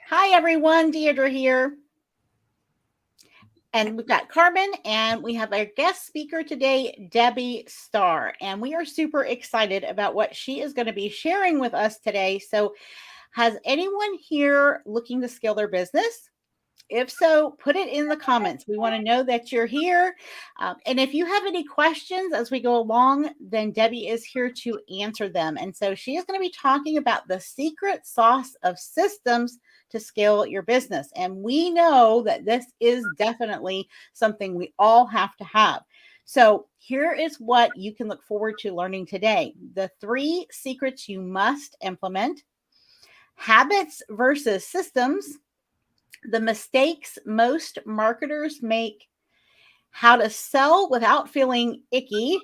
Hi, everyone. Deidre here. And we've got Carmen, and we have our guest speaker today, Debbie Starr. And we are super excited about what she is going to be sharing with us today. So, has anyone here looking to scale their business? If so, put it in the comments. We want to know that you're here. And if you have any questions as we go along, then Debbie is here to answer them. And so she is going to be talking about the secret sauce of systems to scale your business. And we know that this is definitely something we all have to have. So here is what you can look forward to learning today. The 3 secrets you must implement, habits versus systems, the mistakes most marketers make, how to sell without feeling icky.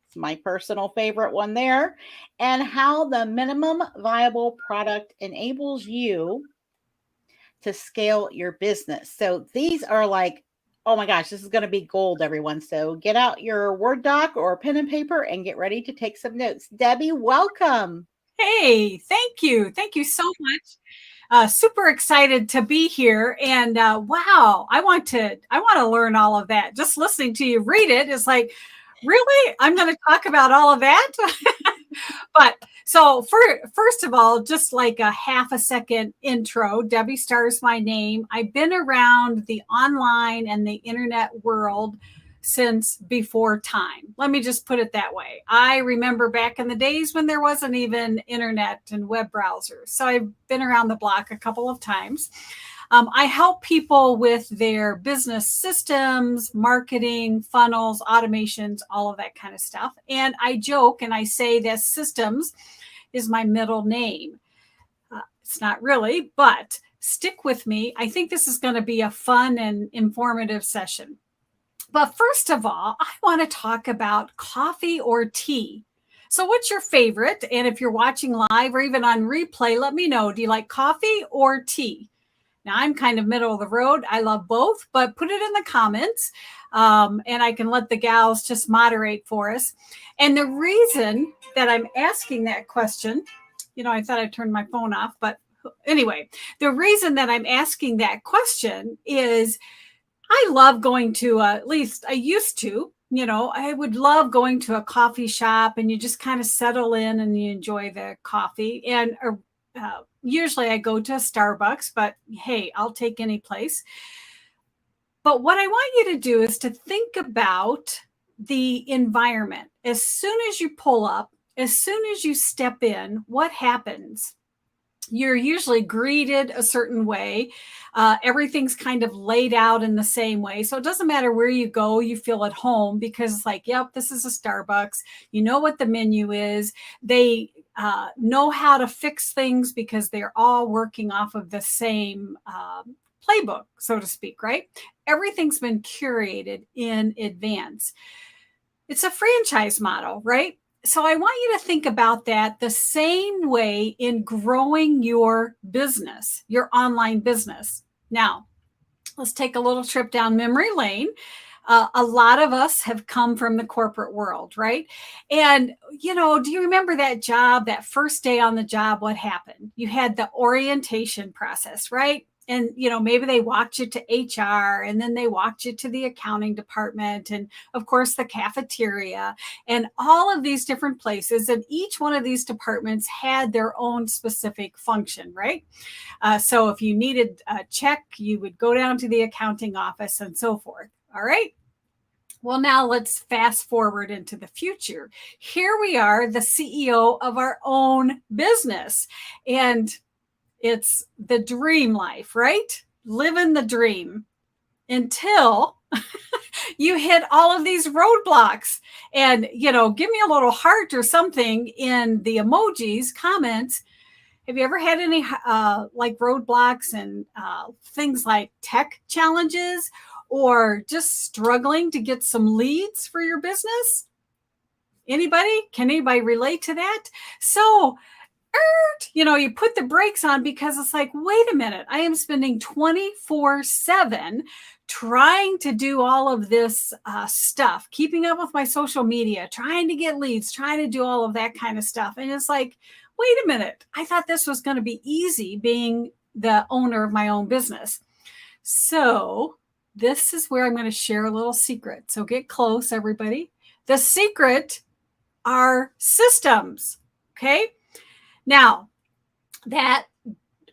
It's my personal favorite one there. And how the minimum viable product enables you to scale your business. So these are like, oh my gosh, this is going to be gold, everyone. So get out your Word doc or pen and paper and get ready to take some notes. Debbie, welcome. Hey, thank you. Thank you so much. Super excited to be here. And wow, I want to learn all of that. Just listening to you read it is like, really? I'm going to talk about all of that? But so first of all, just like a half a second intro, Debbie Starr is my name. I've been around the online and the internet world since before time. Let me just put it that way. I remember back in the days when there wasn't even internet and web browsers. So I've been around the block a couple of times. I help people with their business systems, marketing, funnels, automations, all of that kind of stuff. And I joke and I say that systems is my middle name. It's not really, but stick with me. I think this is going to be a fun and informative session. But first of all, I want to talk about coffee or tea. So, what's your favorite? And if you're watching live or even on replay, let me know. Do you like coffee or tea? Now, I'm kind of middle of the road. I love both, but put it in the comments and I can let the gals just moderate for us. And the reason that I'm asking that question, I thought I turned my phone off, but anyway, the reason that I'm asking that question is I love going to, at least I used to, I would love going to a coffee shop and you just kind of settle in and you enjoy the coffee. And usually I go to a Starbucks, but hey, I'll take any place. But what I want you to do is to think about the environment. As soon as you pull up, as soon as you step in, what happens? You're usually greeted a certain way. Everything's kind of laid out in the same way. So it doesn't matter where you go, you feel at home because it's like, yep, this is a Starbucks. You know what the menu is. They know how to fix things because they're all working off of the same playbook, so to speak, right? Everything's been curated in advance. It's a franchise model, right? So I want you to think about that the same way in growing your business, your online business. Now, let's take a little trip down memory lane. A lot of us have come from the corporate world, right? And, do you remember that job, that first day on the job? What happened? You had the orientation process, right? And, maybe they walked you to HR and then they walked you to the accounting department and, of course, the cafeteria and all of these different places. And each one of these departments had their own specific function, right? So if you needed a check, you would go down to the accounting office and so forth. All right. Well, now let's fast forward into the future. Here we are, the CEO of our own business. And it's the dream life, right? Living the dream until you hit all of these roadblocks. And, give me a little heart or something in the emojis, comments. Have you ever had any like roadblocks and things like tech challenges or just struggling to get some leads for your business? Anybody? Can anybody relate to that? So, you put the brakes on because it's like, wait a minute, I am spending 24/7 trying to do all of this stuff, keeping up with my social media, trying to get leads, trying to do all of that kind of stuff. And it's like, wait a minute, I thought this was going to be easy being the owner of my own business. So this is where I'm going to share a little secret. So get close, everybody. The secret are systems. Okay. Now, that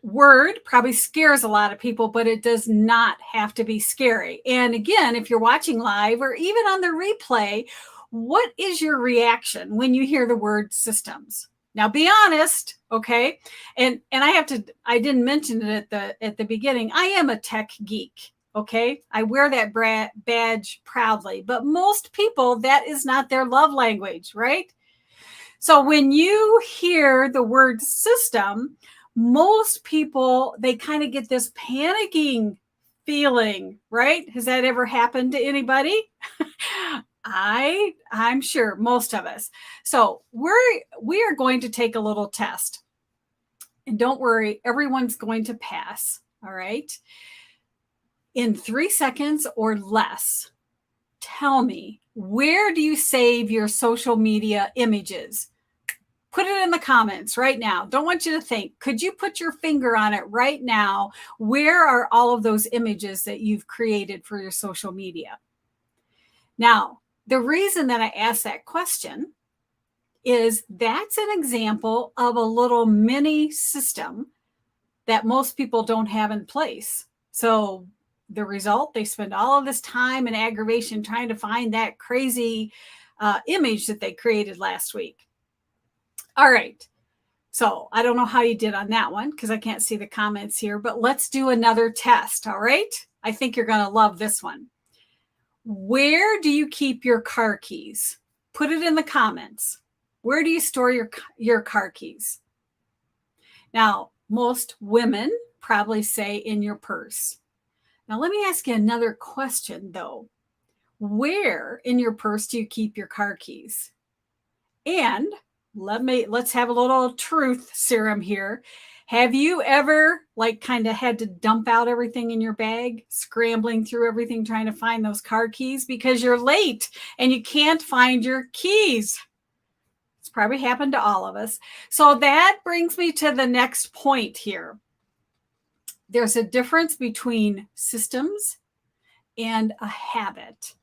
word probably scares a lot of people, but it does not have to be scary. And again, if you're watching live or even on the replay, what is your reaction when you hear the word systems? Now be honest, okay? And I didn't mention it at the beginning. I am a tech geek, okay? I wear that badge proudly, but most people, that is not their love language, right? So when you hear the word system, most people, they kind of get this panicking feeling, right? Has that ever happened to anybody? I'm sure most of us. So we are going to take a little test. And don't worry, everyone's going to pass, all right? In 3 seconds or less, tell me, where do you save your social media images? Put it in the comments right now. Don't want you to think. Could you put your finger on it right now? Where are all of those images that you've created for your social media? Now, the reason that I asked that question is that's an example of a little mini system that most people don't have in place. So the result, they spend all of this time and aggravation trying to find that crazy image that they created last week. All right. So I don't know how you did on that one because I can't see the comments here, but let's do another test. All right. I think you're going to love this one. Where do you keep your car keys? Put it in the comments. Where do you store your car keys? Now, most women probably say in your purse. Now, let me ask you another question, though. Where in your purse do you keep your car keys? And let's have a little truth serum here. Have you ever kind of had to dump out everything in your bag, scrambling through everything, trying to find those car keys because you're late and you can't find your keys? It's probably happened to all of us. So that brings me to the next point here. There's a difference between systems and a habit.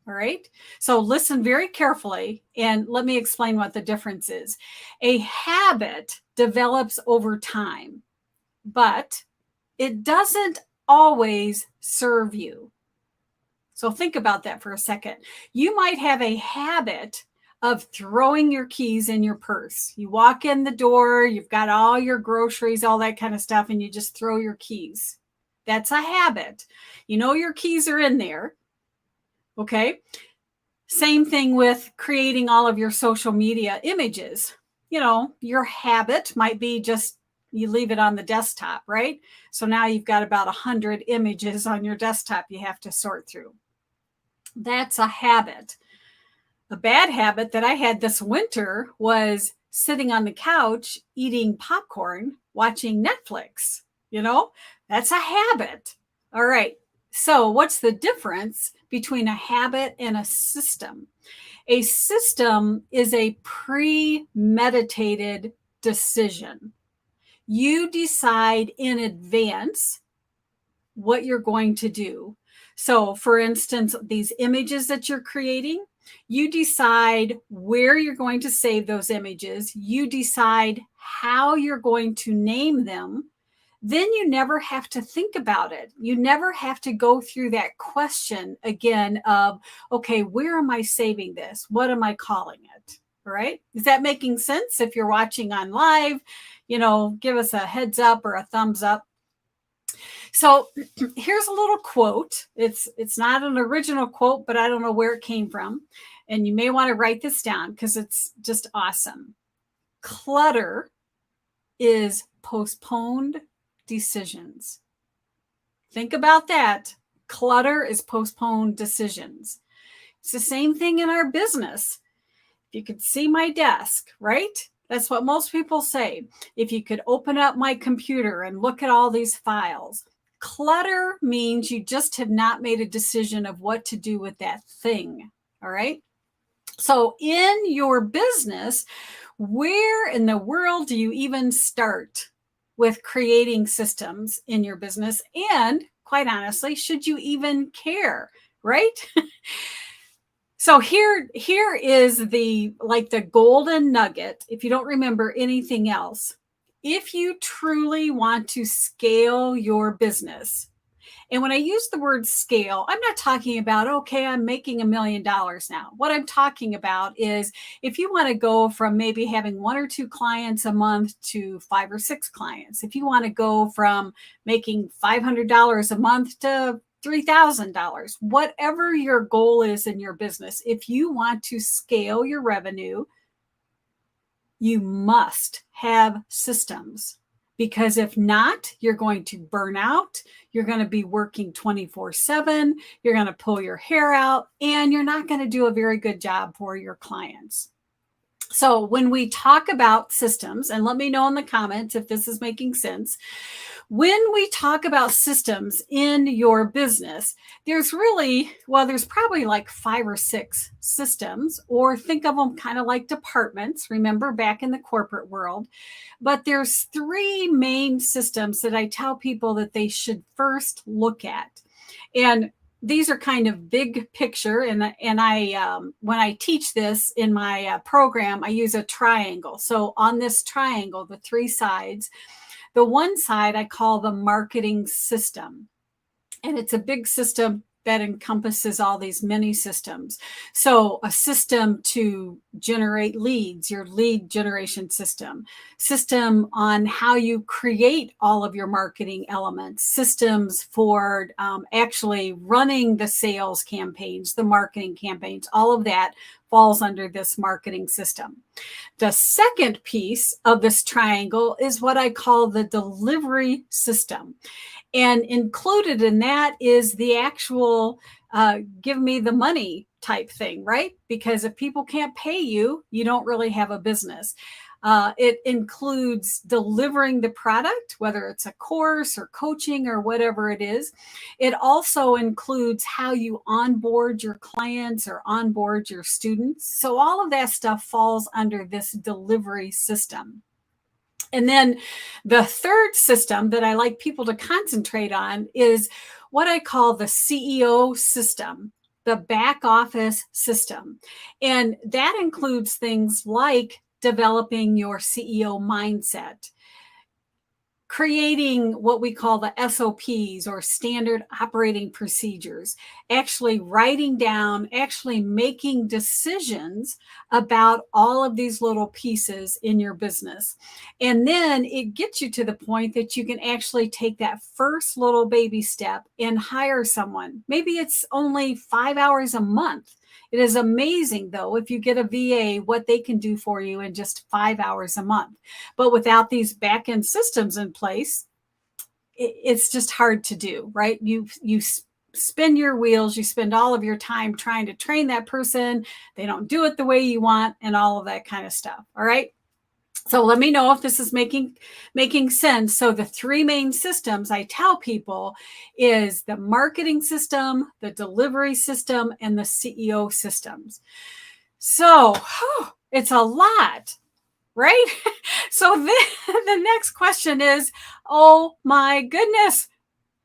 All right. So listen very carefully and let me explain what the difference is. A habit develops over time, but it doesn't always serve you. So think about that for a second. You might have a habit of throwing your keys in your purse. You walk in the door, you've got all your groceries, all that kind of stuff, and you just throw your keys. That's a habit. You know your keys are in there. Okay. Same thing with creating all of your social media images. You know, your habit might be just you leave it on the desktop, right? So now you've got about 100 images on your desktop you have to sort through. That's a habit. A bad habit that I had this winter was sitting on the couch, eating popcorn, watching Netflix. You know, that's a habit. All right. So what's the difference between a habit and a system? A system is a premeditated decision. You decide in advance what you're going to do. So for instance, these images that you're creating, you decide where you're going to save those images. You decide how you're going to name them. Then you never have to think about it. You never have to go through that question again of, okay, where am I saving this? What am I calling it? All right. Is that making sense? If you're watching on live, give us a heads up or a thumbs up. So here's a little quote. It's not an original quote, but I don't know where it came from. And you may want to write this down because it's just awesome. Clutter is postponed decisions. Think about that. Clutter is postponed decisions. It's the same thing in our business. If you could see my desk, right? That's what most people say. If you could open up my computer and look at all these files. Clutter means you just have not made a decision of what to do with that thing. All right. So in your business, where in the world do you even start? with creating systems in your business? And quite honestly, should you even care, right? So here is the golden nugget. If you don't remember anything else, if you truly want to scale your business, and when I use the word scale, I'm not talking about, okay, I'm making $1 million now. What I'm talking about is if you want to go from maybe having 1 or 2 clients a month to 5 or 6 clients, if you want to go from making $500 a month to $3,000, whatever your goal is in your business, if you want to scale your revenue, you must have systems. Because if not, you're going to burn out. You're going to be working 24/7. You're going to pull your hair out, and you're not going to do a very good job for your clients. So when we talk about systems, and let me know in the comments if this is making sense. When we talk about systems in your business, there's probably like 5 or 6 systems, or think of them kind of like departments. Remember back in the corporate world, but there's 3 main systems that I tell people that they should first look at. And these are kind of big picture. And I, when I teach this in my program, I use a triangle. So on this triangle, the 3 sides, the one side I call the marketing system. And it's a big system that encompasses all these mini systems. So a system to generate leads, your lead generation system on how you create all of your marketing elements, systems for actually running the sales campaigns, the marketing campaigns, all of that falls under this marketing system. The second piece of this triangle is what I call the delivery system. And included in that is the actual give me the money type thing, right? Because if people can't pay you, you don't really have a business. It includes delivering the product, whether it's a course or coaching or whatever it is. It also includes how you onboard your clients or onboard your students. So all of that stuff falls under this delivery system. And then the third system that I like people to concentrate on is what I call the CEO system, the back office system. And that includes things like developing your CEO mindset, creating what we call the SOPs or standard operating procedures, actually writing down, actually making decisions about all of these little pieces in your business. And then it gets you to the point that you can actually take that first little baby step and hire someone. Maybe it's only 5 hours a month. It is amazing, though, if you get a VA, what they can do for you in just 5 hours a month. But without these back-end systems in place, it's just hard to do, right? You spin your wheels, you spend all of your time trying to train that person. They don't do it the way you want and all of that kind of stuff. All right. So let me know if this is making sense. So the 3 main systems I tell people is the marketing system, the delivery system, and the CEO systems. So it's a lot, right? So the next question is, oh my goodness,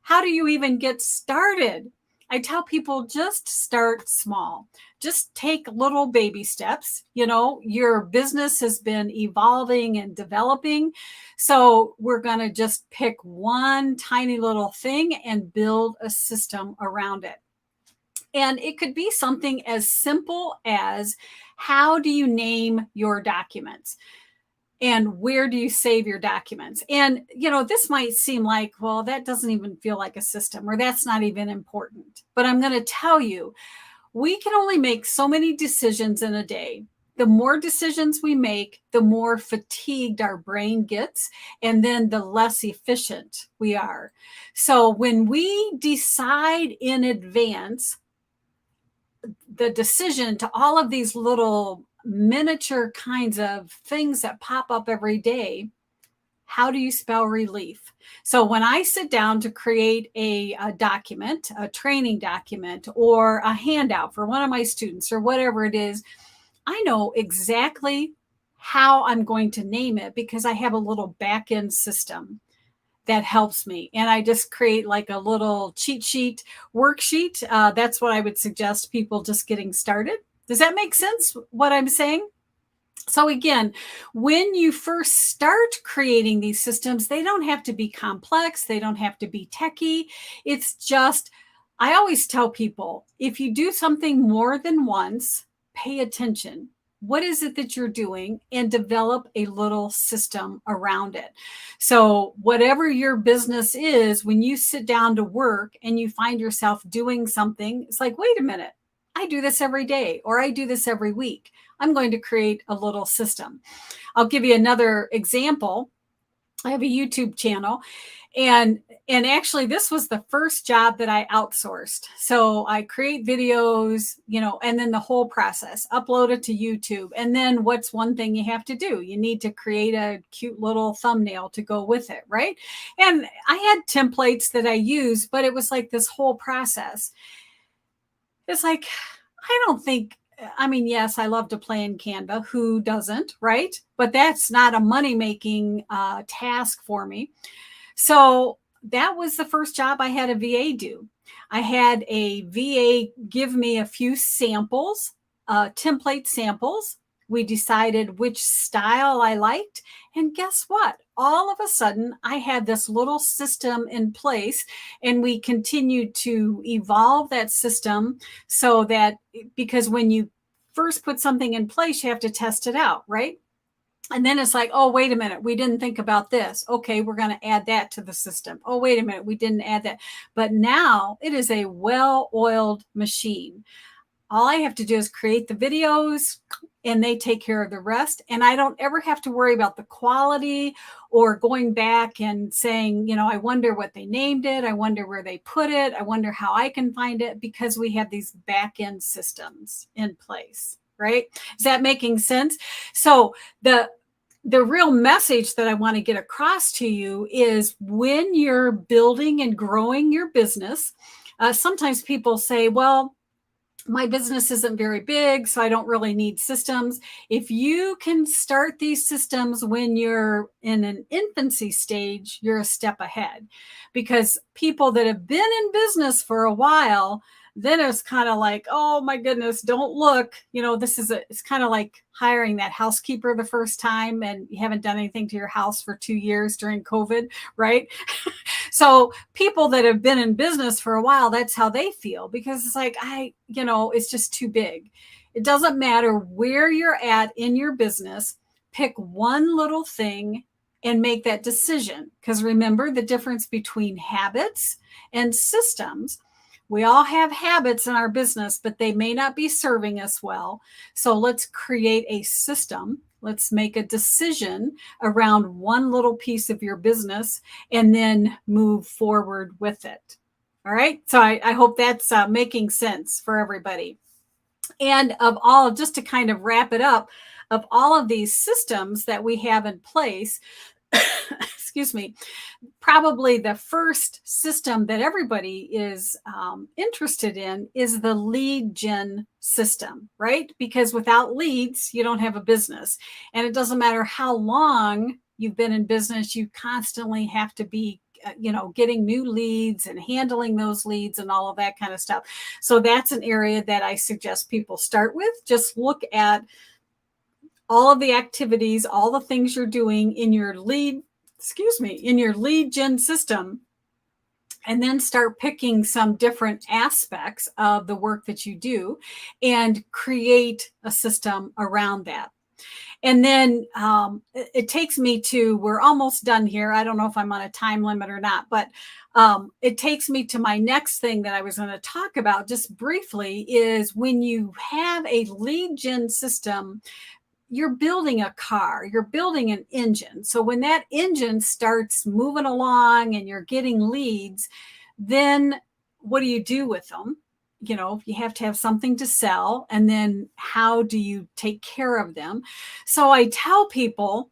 how do you even get started? I tell people just start small. Just take little baby steps. You know, your business has been evolving and developing. So we're going to just pick one tiny little thing and build a system around it. And it could be something as simple as, how do you name your documents? And where do you save your documents? And, you know, this might seem like, well, that doesn't even feel like a system, or that's not even important. But I'm going to tell you, we can only make so many decisions in a day. The more decisions we make, the more fatigued our brain gets, and then the less efficient we are. So when we decide in advance the decision to all of these little miniature kinds of things that pop up every day, how do you spell relief? So when I sit down to create a document, a training document, or a handout for one of my students or whatever it is, I know exactly how I'm going to name it because I have a little back end system that helps me. And I just create like a little cheat sheet worksheet. That's what I would suggest people just getting started. Does that make sense what I'm saying? So again, when you first start creating these systems, they don't have to be complex. They don't have to be techy. It's just, I always tell people, if you do something more than once, pay attention. What is it that you're doing and develop a little system around it? So whatever your business is, when you sit down to work and you find yourself doing something, it's like, wait a minute, I do this every day or I do this every week. I'm going to create a little system. I'll give you another example. I have a YouTube channel and actually this was the first job that I outsourced. So I create videos, and then the whole process, upload it to YouTube. And then what's one thing you have to do? You need to create a cute little thumbnail to go with it, right? And I had templates that I used, but it was like this whole process. It's like, yes, I love to play in Canva. Who doesn't, right? But that's not a money-making task for me. So that was the first job I had a VA do. I had a VA give me a few samples, template samples. We decided which style I liked. And guess what? All of a sudden, I had this little system in place, and we continued to evolve that system so that, because when you first put something in place, you have to test it out, right? And then it's like, oh, wait a minute, we didn't think about this. Okay, we're going to add that to the system. Oh, wait a minute, we didn't add that. But now it is a well-oiled machine. All I have to do is create the videos and they take care of the rest. And I don't ever have to worry about the quality or going back and saying, I wonder what they named it. I wonder where they put it. I wonder how I can find it, because we have these back end systems in place, right? Is that making sense? So the real message that I want to get across to you is, when you're building and growing your business, sometimes people say, well, my business isn't very big, so I don't really need systems. If you can start these systems when you're in an infancy stage, you're a step ahead, because people that have been in business for a while, then it's kind of like, oh my goodness, don't look, it's kind of like hiring that housekeeper the first time and you haven't done anything to your house for 2 years during COVID, right? So people that have been in business for a while, that's how they feel, because it's like, it's just too big. It doesn't matter where you're at in your business, pick one little thing and make that decision. Because remember the difference between habits and systems. We all have habits in our business, but they may not be serving us well. So let's create a system. Let's make a decision around one little piece of your business and then move forward with it. All right. So I hope that's making sense for everybody. And just to kind of wrap it up, of all of these systems that we have in place, excuse me, probably the first system that everybody is interested in is the lead gen system, right? Because without leads, you don't have a business. And it doesn't matter how long you've been in business, you constantly have to be getting new leads and handling those leads and all of that kind of stuff. So that's an area that I suggest people start with. Just look at all of the activities, all the things you're doing in your lead gen system, and then start picking some different aspects of the work that you do and create a system around that. And then it takes me to, we're almost done here. I don't know if I'm on a time limit or not, but it takes me to my next thing that I was going to talk about just briefly, is when you have a lead gen system, you're building a car, you're building an engine. So when that engine starts moving along and you're getting leads, then what do you do with them? You have to have something to sell. And then how do you take care of them? So I tell people,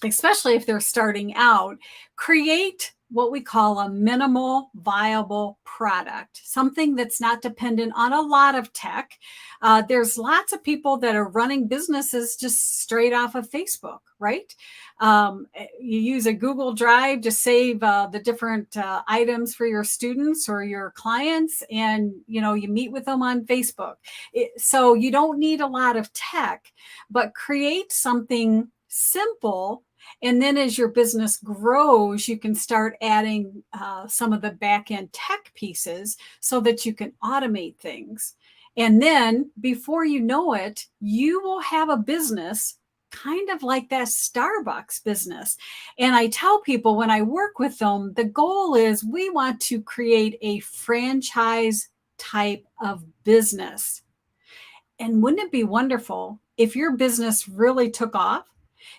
especially if they're starting out, create what we call a minimal viable product, something that's not dependent on a lot of tech. There's lots of people that are running businesses just straight off of Facebook, right? You use a Google Drive to save the different items for your students or your clients, and you meet with them on Facebook. So you don't need a lot of tech, but create something simple. And then as your business grows, you can start adding some of the back end tech pieces so that you can automate things. And then before you know it, you will have a business kind of like that Starbucks business. And I tell people when I work with them, the goal is we want to create a franchise type of business. And wouldn't it be wonderful if your business really took off?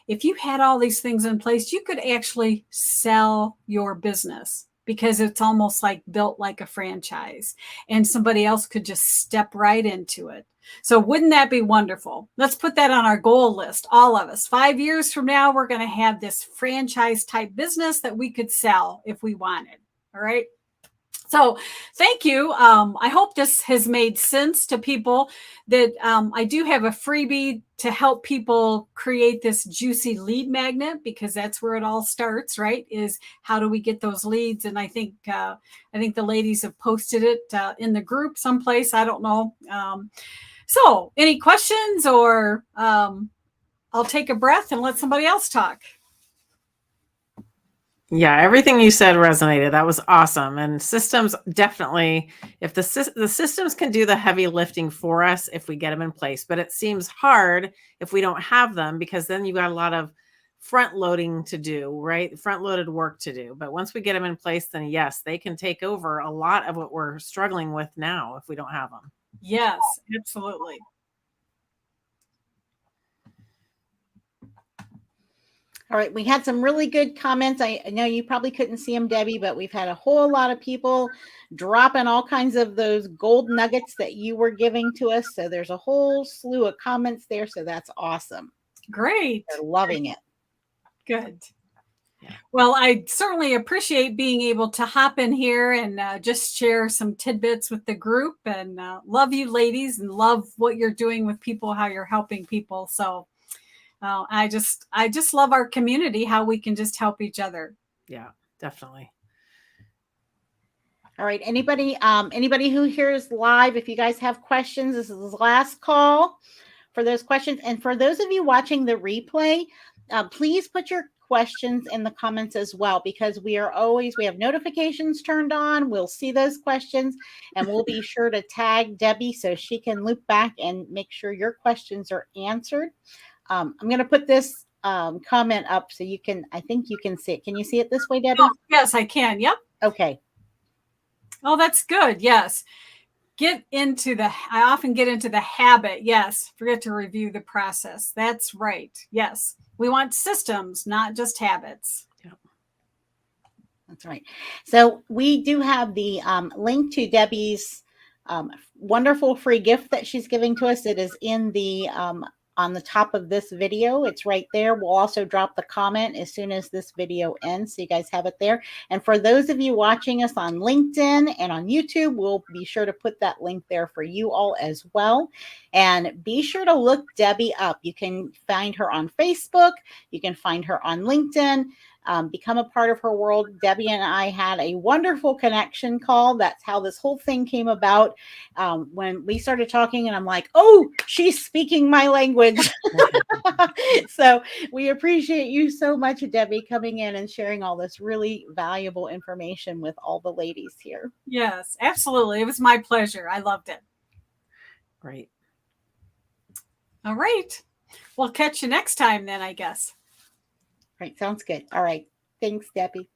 If you had all these things in place, you could actually sell your business because it's almost like built like a franchise and somebody else could just step right into it. So wouldn't that be wonderful? Let's put that on our goal list, all of us. 5 years from now, we're going to have this franchise type business that we could sell if we wanted. All right. So thank you. I hope this has made sense to people that I do have a freebie to help people create this juicy lead magnet, because that's where it all starts, right? Is how do we get those leads? And I think the ladies have posted it in the group someplace. I don't know. So any questions, or I'll take a breath and let somebody else talk. Yeah, everything you said resonated. That was awesome. And systems, definitely, if the systems can do the heavy lifting for us if we get them in place, but it seems hard if we don't have them, because then you got a lot of front loading to do, right? Front loaded work to do. But once we get them in place, then yes, they can take over a lot of what we're struggling with now if we don't have them. Yes, absolutely. All right, we had some really good comments. I know you probably couldn't see them, Debbie, but we've had a whole lot of people dropping all kinds of those gold nuggets that you were giving to us. So there's a whole slew of comments there. So that's awesome. Great. They're loving it. Good. Well, I certainly appreciate being able to hop in here and just share some tidbits with the group, and love you ladies and love what you're doing with people, how you're helping people. So I just love our community, how we can just help each other. Yeah, definitely. All right. Anybody who hears live, if you guys have questions, this is the last call for those questions. And for those of you watching the replay, please put your questions in the comments as well, because we have notifications turned on. We'll see those questions, and we'll be sure to tag Debbie so she can loop back and make sure your questions are answered. I'm going to put this comment up so I think you can see it. Can you see it this way, Debbie? Oh, yes, I can. Yep. Okay. Oh, that's good. Yes. I often get into the habit. Yes. Forget to review the process. That's right. Yes. We want systems, not just habits. Yep. That's right. So we do have the link to Debbie's wonderful free gift that she's giving to us. It is in the on the top of this video. It's right there. We'll also drop the comment as soon as this video ends, so you guys have it there. And for those of you watching us on LinkedIn and on YouTube, we'll be sure to put that link there for you all as well. And be sure to look Debbie up. You can find her on Facebook. You can find her on LinkedIn. Become a part of her world. Debbie and I had a wonderful connection call. That's how this whole thing came about. When we started talking, and I'm like, oh, she's speaking my language. So we appreciate you so much, Debbie, coming in and sharing all this really valuable information with all the ladies here. Yes, absolutely. It was my pleasure. I loved it. Great. All right. We'll catch you next time then, I guess. Right. Sounds good. All right. Thanks, Debbie.